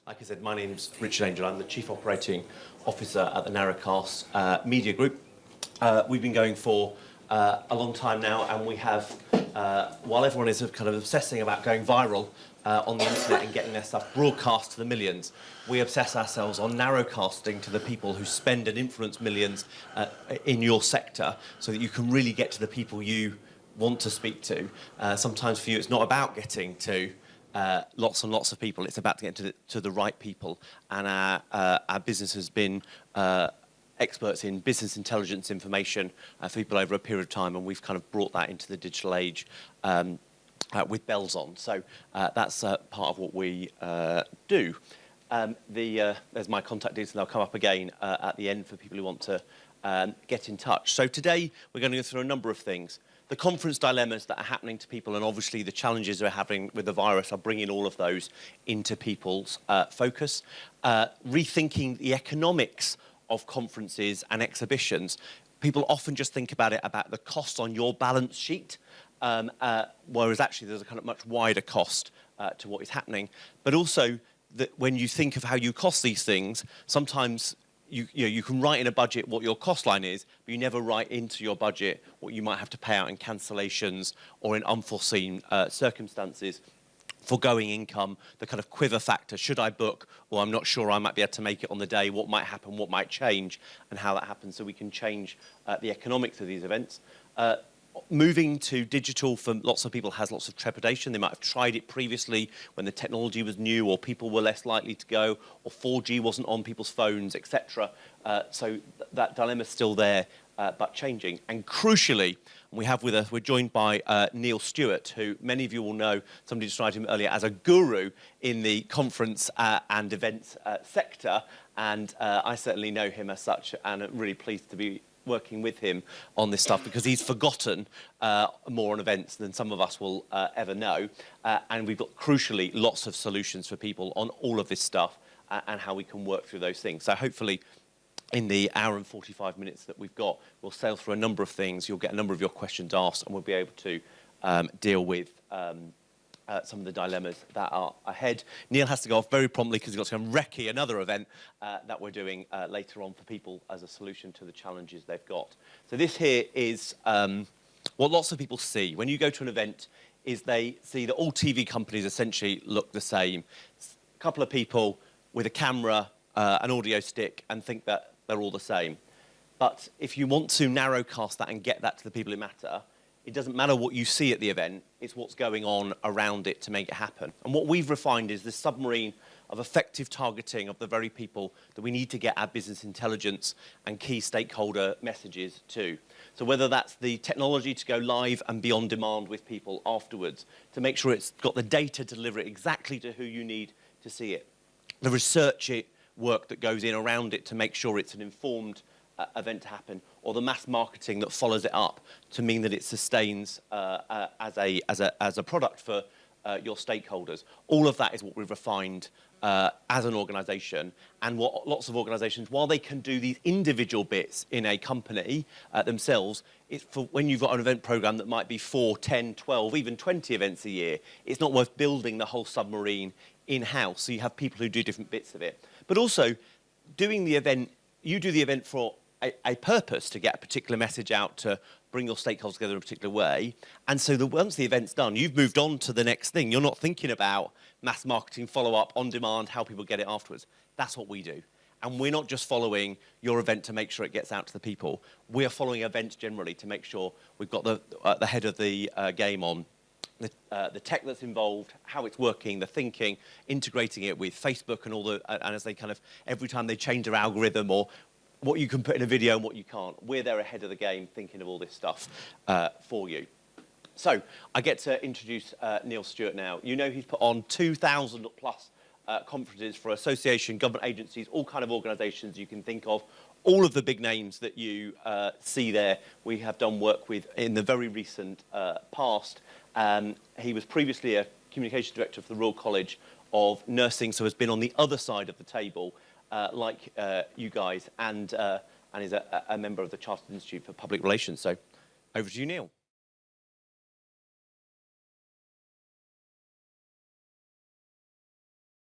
Like I said, my name's Richard Angel. I'm the Chief Operating Officer at the Narrowcast Media Group. We've been going for a long time now, and we have, while everyone is kind of obsessing about going viral on the internet and getting their stuff broadcast to the millions, we obsess ourselves on narrowcasting to the people who spend and influence millions in your sector, so that you can really get to the people you want to speak to. Sometimes for you, it's not about getting to lots and lots of people. It's about to get to the right people. And our business has been experts in business intelligence information for people over a period of time, and we've kind of brought that into the digital age with bells on. So that's part of what we do. There's my contact details, and they'll come up again at the end for people who want to get in touch. So today we're going to go through a number of things. The conference dilemmas that are happening to people, and obviously the challenges we're having with the virus, are bringing all of those into people's focus. Rethinking the economics of conferences and exhibitions. People often just think about the cost on your balance sheet, whereas actually there's a kind of much wider cost to what is happening. But also, that when you think of how you cost these things, sometimes you can write in a budget what your cost line is, but you never write into your budget what you might have to pay out in cancellations or in unforeseen circumstances. Foregoing income, the kind of quiver factor, should I book, or I'm not sure I might be able to make it on the day, what might happen, what might change, and how that happens, so we can change the economics of these events. Moving to digital for lots of people has lots of trepidation. They might have tried it previously when the technology was new, or people were less likely to go, or 4G wasn't on people's phones, etc. So that dilemma's still there, but changing. And crucially, we're joined by Neil Stewart, who many of you will know. Somebody described him earlier as a guru in the conference and events sector, and I certainly know him as such, and I'm really pleased to be working with him on this stuff, because he's forgotten more on events than some of us will ever know, and we've got, crucially, lots of solutions for people on all of this stuff and how we can work through those things. So hopefully in the hour and 45 minutes that we've got, we'll sail through a number of things. You'll get a number of your questions asked, and we'll be able to deal with some of the dilemmas that are ahead. Neil has to go off very promptly because he's got to go and recce another event that we're doing later on for people as a solution to the challenges they've got. So this here is what lots of people see. When you go to an event, is they see that all TV companies essentially look the same. A couple of people with a camera, an audio stick, and think that they're all the same. But if you want to narrowcast that and get that to the people who matter, it doesn't matter what you see at the event, it's what's going on around it to make it happen. And what we've refined is this submarine of effective targeting of the very people that we need to get our business intelligence and key stakeholder messages to. So whether that's the technology to go live and be on demand with people afterwards, to make sure it's got the data to deliver it exactly to who you need to see it. The research work that goes in around it to make sure it's an informed event to happen, or the mass marketing that follows it up to mean that it sustains as a product for your stakeholders. All of that is what we've refined as an organisation, and what lots of organisations, while they can do these individual bits in a company themselves, it's for when you've got an event programme that might be 4, 10, 12, even 20 events a year, it's not worth building the whole submarine in-house, so you have people who do different bits of it. But also, doing the event, you do the event for a purpose, to get a particular message out, to bring your stakeholders together in a particular way. And so once the event's done, you've moved on to the next thing. You're not thinking about mass marketing, follow-up, on demand, how people get it afterwards. That's what we do. And we're not just following your event to make sure it gets out to the people. We're following events generally to make sure we've got the head of the game on the tech that's involved, how it's working, the thinking, integrating it with Facebook and and as they kind of, every time they change their algorithm, or what you can put in a video and what you can't. We're there ahead of the game, thinking of all this stuff for you. So I get to introduce Neil Stewart now. You know, he's put on 2,000 plus conferences for association, government agencies, all kind of organisations you can think of. All of the big names that you see there, we have done work with in the very recent past. He was previously a communications director for the Royal College of Nursing, so has been on the other side of the table, like you guys, and is a member of the Chartered Institute for Public Relations. So over to you, Neil.